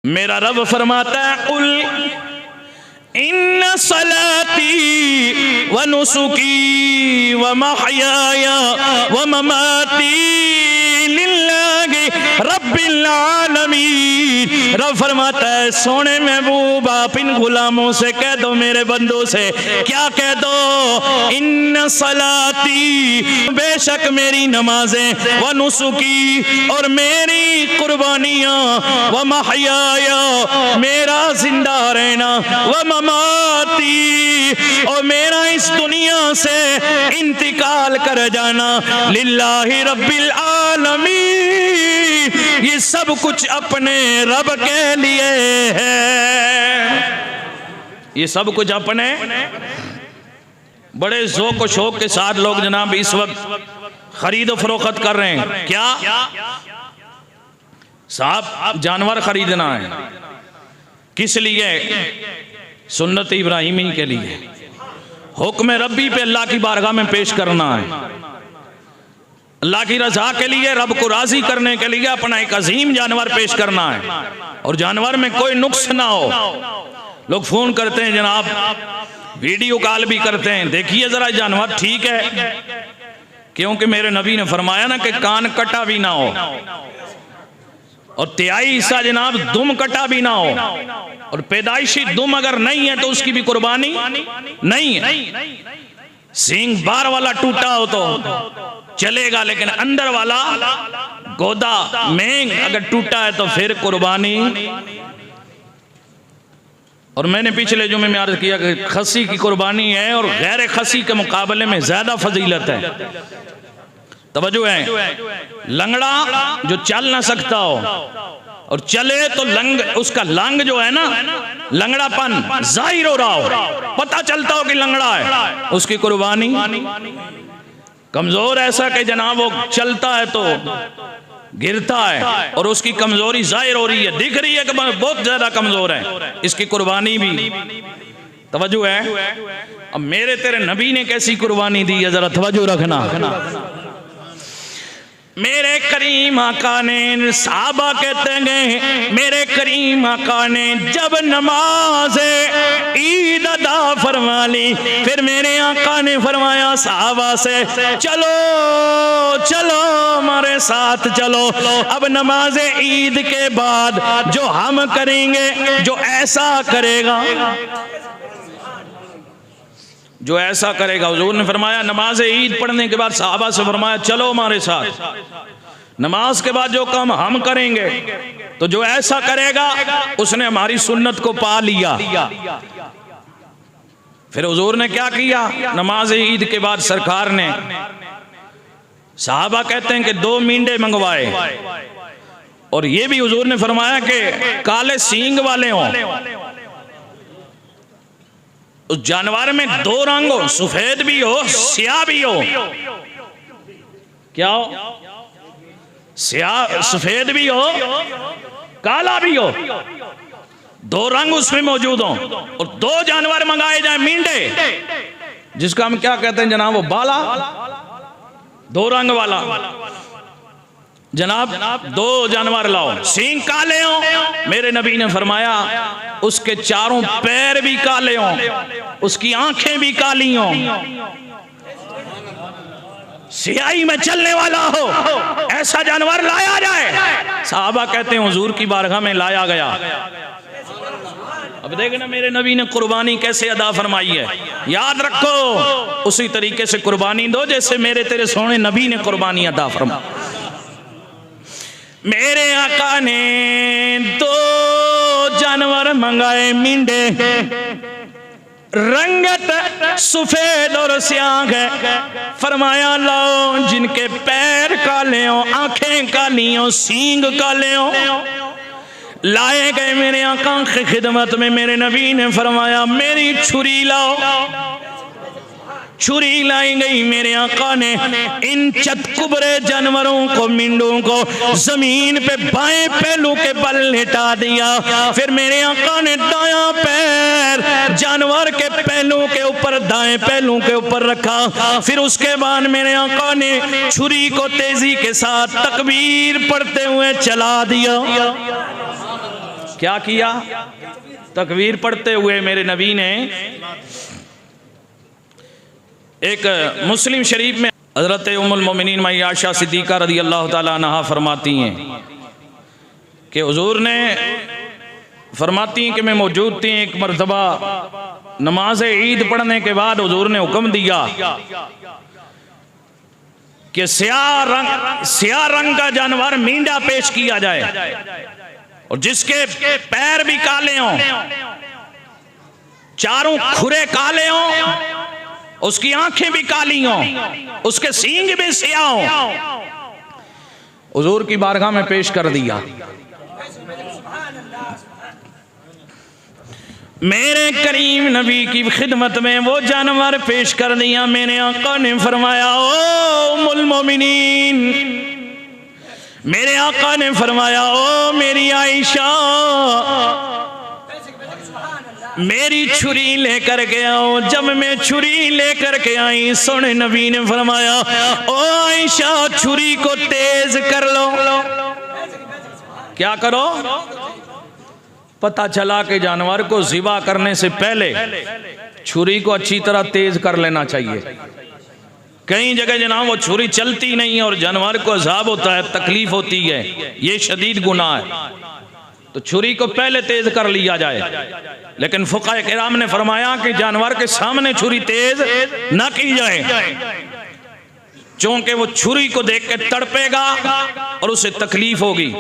मेरा रब फरमाता है कुल इन्ना सलाती व नुसुकी व महयाया व ममाती लिल्लाहि रब्बिल आलमीन। रब फरमाता है सोने महबूब आप इन गुलामों से कह दो, मेरे बंदों से क्या कह दो, इन्ना सलाती बेशक मेरी नमाजें, व नुसुकी और मेरी कुर्बानियाँ, व महयाया मेरा जिंदा रहना, व ममाती और मेरा इस दुनिया से इंतकाल कर जाना, लिल्लाहि रब्बिल आलमीन, ये सब कुछ अपने रब के लिए है। ये सब कुछ अपने बड़े ज़ौक़ व शौक़ के साथ लोग जनाब इस वक्त खरीद फरोख्त कर रहे हैं। क्या साहब जानवर खरीदना है, किस लिए? सुन्नत इब्राहिमी के लिए, हुक्म रब्बी पे अल्लाह की बारगाह में पेश करना है, अल्लाह की रजा के लिए, रब को राजी करने के लिए अपना एक अजीम जानवर पेश करना है और जानवर में कोई नुक्स ना हो। लोग फोन करते हैं जनाब, वीडियो कॉल भी करते हैं, देखिए जरा जानवर ठीक है, क्योंकि मेरे नबी ने फरमाया ना कि कान कटा भी ना हो और तिहाई हिस्सा जनाब दुम कटा भी ना हो, और पैदाइशी दुम अगर नहीं है तो उसकी भी कुर्बानी नहीं है। सींग बार वाला टूटा हो तो चलेगा, लेकिन अंदर वाला गोदा मेंग अगर टूटा है तो फिर कुर्बानी। और मैंने पिछले जुमे में अर्ज किया कि खसी की कुर्बानी है और गैर खसी के मुकाबले में ज्यादा फजीलत है। तवज्जो है, लंगड़ा जो चल ना सकता हो और चले तो उसका लंग जो है ना, लंगड़ापन जाहिर हो रहा हो, पता चलता हो कि लंगड़ा है, उसकी कुर्बानी। कमजोर ऐसा कि जनाब वो चलता है तो गिरता है और उसकी कमजोरी जाहिर हो रही है, दिख रही है कि बहुत ज्यादा कमजोर है, इसकी कुर्बानी भी। तवज्जो है, अब मेरे तेरे नबी ने कैसी कुर्बानी दी है, जरा तवज्जो रखना। मेरे करीम आका ने, साहबा कहते हैं मेरे करीम आका ने जब नमाज ईद अदा फरमा ली, फिर मेरे आका ने फरमाया साहबा से चलो चलो हमारे साथ चलो, अब नमाज ईद के बाद जो हम करेंगे, जो ऐसा करेगा, जो ऐसा करेगा, हुजूर ने फरमाया नमाज ईद पढ़ने के बाद साहबा से फरमाया चलो हमारे साथ, नमाज के बाद जो काम हम करेंगे, तो जो ऐसा करेगा उसने हमारी सुन्नत को पा लिया। फिर हुजूर ने क्या किया, नमाज ईद के बाद सरकार ने, साहबा कहते हैं कि 2 मींडे मंगवाए और ये भी हुजूर ने फरमाया कि काले सींग वाले हों, उस जानवर में 2 रंग हो, सफेद भी हो स्याह भी हो। क्या हो? स्याह सफेद भी हो काला भी हो, 2 रंग उसमें मौजूद हो, और 2 जानवर मंगाए जाए मींडे, जिसका हम क्या कहते हैं जनाब, वो बाला, 2 रंग वाला जनाब 2 जानवर लाओ, सींग काले हो, मेरे नबी ने फरमाया उसके चारों पैर भी काले हों, उसकी आंखें भी काली हों, सियाही में चलने वाला हो, ऐसा जानवर लाया जाए। साहबा कहते हैं हुजूर की बारगाह में लाया गया। अब देखना मेरे नबी ने कुर्बानी कैसे अदा फरमाई है, याद रखो उसी तरीके से कुर्बानी दो जैसे मेरे तेरे सोने नबी ने कुर्बानी अदा फरमाई। मेरे आका ने 2 जानवर मंगाए मींडे, रंगत सफेद और स्याह है, फरमाया लाओ जिनके पैर काले हो, आंखें काली हो, सींग काले हो। लाए गए मेरे आका की खिदमत में, मेरे नबी ने फरमाया मेरी छुरी लाओ, छुरी लाई गई, मेरे आका ने इन चतकुबरे जानवरों को, मिंडों को जमीन पे बाएं पहलू के बल लेटा दिया, फिर मेरे आका ने दायां पैर जानवर के पहलू के ऊपर, दाएं पहलू के ऊपर रखा, फिर उसके बाद मेरे आका ने छुरी को तेजी के साथ तकबीर पढ़ते हुए चला दिया। क्या किया? तकबीर पढ़ते हुए मेरे नबी ने, एक मुस्लिम शरीफ में हज़रत उम्मुल मोमिनीन माई आयशा सिद्दीक़ा रज़ी अल्लाह ताला अन्हा फरमाती हैं कि हुज़ूर ने फरमाती हैं कि मैं मौजूद थी, एक मरतबा नमाज ईद पढ़ने के बाद हुज़ूर ने हुक्म दिया कि स्याह रंग का जानवर मींडा पेश किया जाए और जिसके पैर भी काले हों, चारों खुरे काले हों, उसकी आंखें भी काली हों, उसके सींग भी स्याह हों, हुजूर की बारगाह में पेश कर दिया। मेरे करीम नबी की खिदमत में वो जानवर पेश कर दिया। मेरे आका ने फरमाया, ओ उम्मुल मोमिनीन, मेरे आका ने फरमाया, ओ मेरी आयशा, मेरी छुरी लेकर के आओ। जब मैं छुरी लेकर के आई, सोने नबी ने फरमाया, ओ आयशा, छुरी को तेज कर लो। क्या करो? पता चला कि जानवर को ज़िबा करने से पहले छुरी को अच्छी तरह तेज कर लेना चाहिए। कई जगह जनाब वो छुरी चलती नहीं और जानवर को अज़ाब होता है, तकलीफ होती है, ये शदीद गुनाह है। तो छुरी को पहले तेज कर लिया जाए। लेकिन फुक़हा किराम ने फरमाया कि जानवर के सामने छुरी तेज ना की जाए, क्योंकि वो छुरी को देख के तड़पेगा और उसे तकलीफ होगी।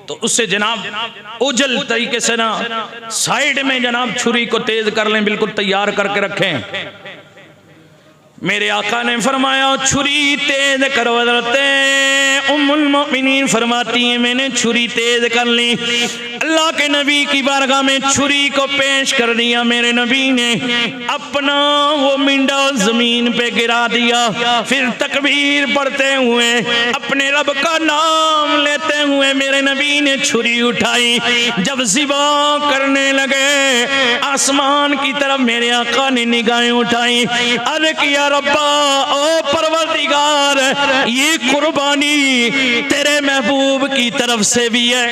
तो उससे जनाब उजल तरीके से ना साइड में जनाब छुरी को तेज कर लें, बिल्कुल तैयार करके रखें। मेरे आका ने फरमाया, छुरी तेज करो। हज़रत उम्मुल मोमिनीन फरमाती हैं, मैंने छुरी तेज कर ली, अल्लाह के नबी की बारगाह में छुरी को पेश कर दिया। मेरे नबी ने अपना वो मिंडा जमीन पे गिरा दिया, फिर तकबीर पढ़ते हुए अपने रब का नाम लेते हुए मेरे नबी ने छुरी उठाई। जब ज़िबा करने लगे, आसमान की तरफ मेरे आका ने निगाहें उठाई, अर्ज़ किया, रब्बा, ओ परवरदिगार, ये कुर्बानी तेरे महबूब की तरफ से भी है।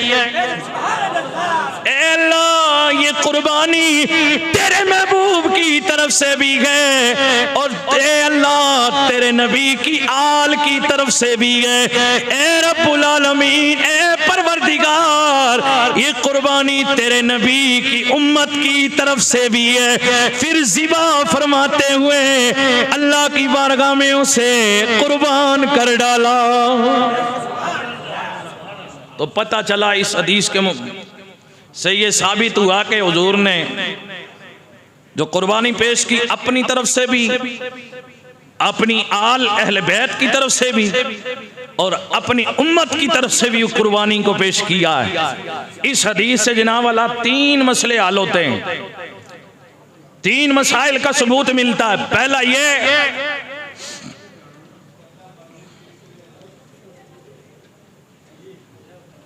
अल्लाह, ये कुर्बानी तेरे महबूब की तरफ से भी है और अल्लाह तेरे नबी की आल की तरफ से भी है। ए रब्बुल आलमीन, ए परवरदिगार, ये कुर्बानी तेरे नबी की उम्मत की तरफ से भी है। फिर ज़िबा फरमाते हुए अल्लाह की बारगाह में उसे कुर्बान कर डाला। तो पता चला इस हदीस के से ये साबित हुआ कि हुजूर ने जो कुर्बानी पेश की, अपनी तरफ से भी, अपनी आल अहले बैत की तरफ से भी और अपनी उम्मत की तरफ से भी कुर्बानी को पेश किया है। इस हदीस से जनाब वाला 3 मसले हल होते हैं, 3 मसाइल का सबूत मिलता है। पहला ये,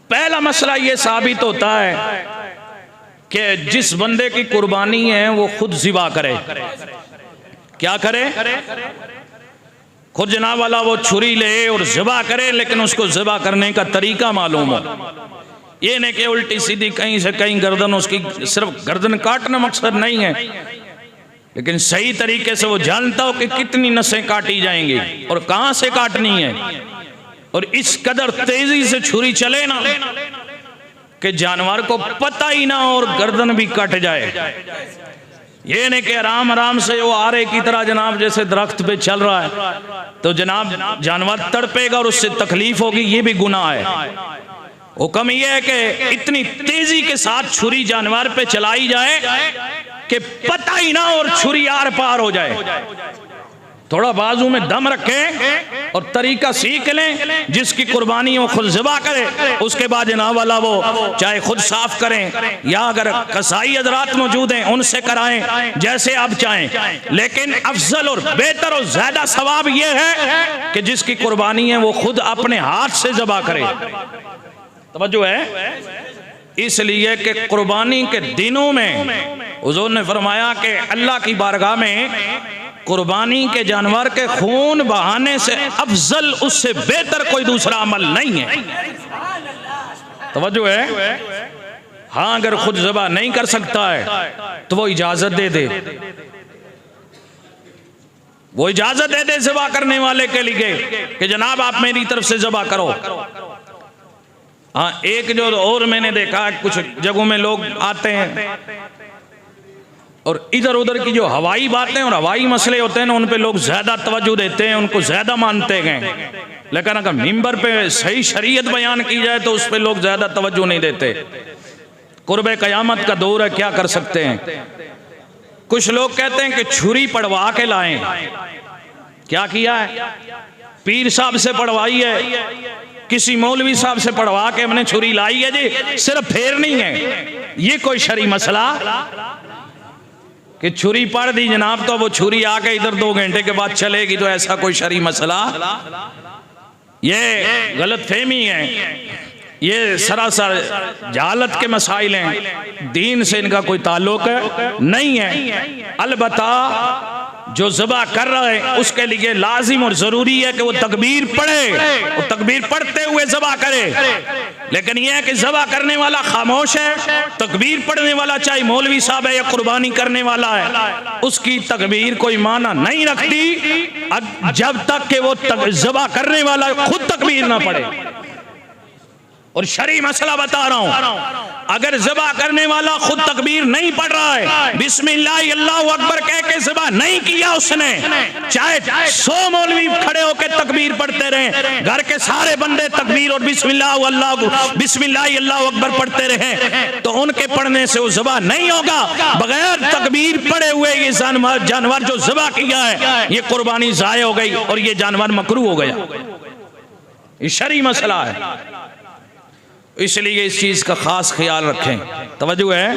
पहला मसला ये साबित होता है कि जिस बंदे की कुर्बानी है वो खुद ज़िबा करे। क्या करे? खुद जनाब वाला वो छुरी ले और ज़िबा करे, लेकिन उसको ज़िबा करने का तरीका मालूम हो। ये नहीं कि उल्टी सीधी कहीं से कहीं गर्दन, उसकी सिर्फ गर्दन काटना मकसद नहीं है, लेकिन सही तरीके से वो जानता हो कि कितनी नसें काटी जाएंगी और कहां से काटनी है। और इस कदर तेजी से छुरी चले ना कि जानवर को पता ही ना और गर्दन भी कट जाए। ये नहीं कि आराम आराम से वो आरे की तरह जनाब जैसे दरख्त पे चल रहा है तो जनाब जानवर तड़पेगा और उससे तकलीफ होगी, ये भी गुनाह है। हुक्म यह है कि इतनी तेजी के साथ छुरी जानवर पे चलाई जाए कि पता ही ना और छुरी आर पार हो जाए। थोड़ा बाजू में दम रखें और तरीका सीख लें, जिसकी कुर्बानी वो खुद ज़िबा करे, उसके बाद जनाब वाला वो चाहे खुद साफ करें या अगर कसाई हज़रात मौजूद हैं उनसे कराएं, जैसे आप चाहें। लेकिन अफजल और बेहतर और ज्यादा सवाब ये है कि जिसकी कुर्बानी है वो खुद अपने हाथ से ज़िबा करे। तवज्जो है, इसलिए कि कुर्बानी के दिनों में हुज़ूर ने फरमाया कि अल्लाह की बारगाह में कुर्बानी के जानवर के खून बहाने से अफजल, उससे बेहतर कोई दूसरा अमल नहीं है। तवज्जो है, हाँ, अगर खुद ज़बह नहीं कर सकता है तो वो इजाज़त दे दे, वो इजाज़त दे दे ज़बह करने वाले के लिए कि जनाब आप मेरी तरफ से ज़बह करो। हाँ, एक जो और मैंने देखा कुछ जगहों में लोग आते हैं और इधर उधर की जो हवाई बातें और हवाई मसले होते हैं ना, उन पे लोग ज़्यादा तवज्जो देते हैं, उनको ज़्यादा मानते गए। लेकिन अगर मिंबर पे सही शरीयत बयान की जाए तो उस पे लोग ज़्यादा तवज्जो नहीं देते। कुर्बे क़यामत का दौर है, क्या कर सकते हैं। कुछ लोग कहते हैं कि छुरी पढ़वा के लाएं। क्या किया है? पीर साहब से पढ़वाई है, किसी मौलवी साहब से पढ़वा के हमने छुरी लाई है जी, सिर्फ फेरनी है। ये कोई शरई मसला कि छुरी पढ़ दी जनाब तो वो छुरी आके इधर 2 घंटे के बाद चलेगी, तो ऐसा कोई शरई मसला? ये गलत फहमी है, ये सरासर जहालत के मसाइल हैं, दीन से इनका कोई ताल्लुक नहीं है। अलबत्ता जो ज़बह कर रहा है उसके लिए लाजिम और ज़रूरी है कि वो तकबीर पढ़े, वो तकबीर पढ़ते हुए ज़बह करे। लेकिन यह है कि ज़बह करने वाला खामोश है, तकबीर पढ़ने वाला चाहे मौलवी साहब है या कुर्बानी करने वाला है, उसकी तकबीर कोई माना नहीं रखती जब तक कि वो ज़बह करने वाला खुद तकबीर ना पढ़े। और शरई मसला बता रहा हूं, अगर ज़बह करने वाला खुद तकबीर नहीं पढ़ रहा है, बिस्मिल्लाह अल्लाहु अकबर कह के ज़बह नहीं किया उसने, चाहे 100 मौलवी खड़े होकर तकबीर पढ़ते रहे, घर के सारे बंदे तकबीर और बिस्मिल्लाह अल्लाहु अकबर पढ़ते रहे, तो उनके पढ़ने से वो ज़बह नहीं होगा। बगैर तकबीर पढ़े हुए ये जानवर जो ज़बह किया है, ये कुर्बानी ज़ाय हो गई और ये जानवर मकरूह हो गया। ये शरई मसला है, इसलिए इस चीज का खास ख्याल रखें। तवज्जो है।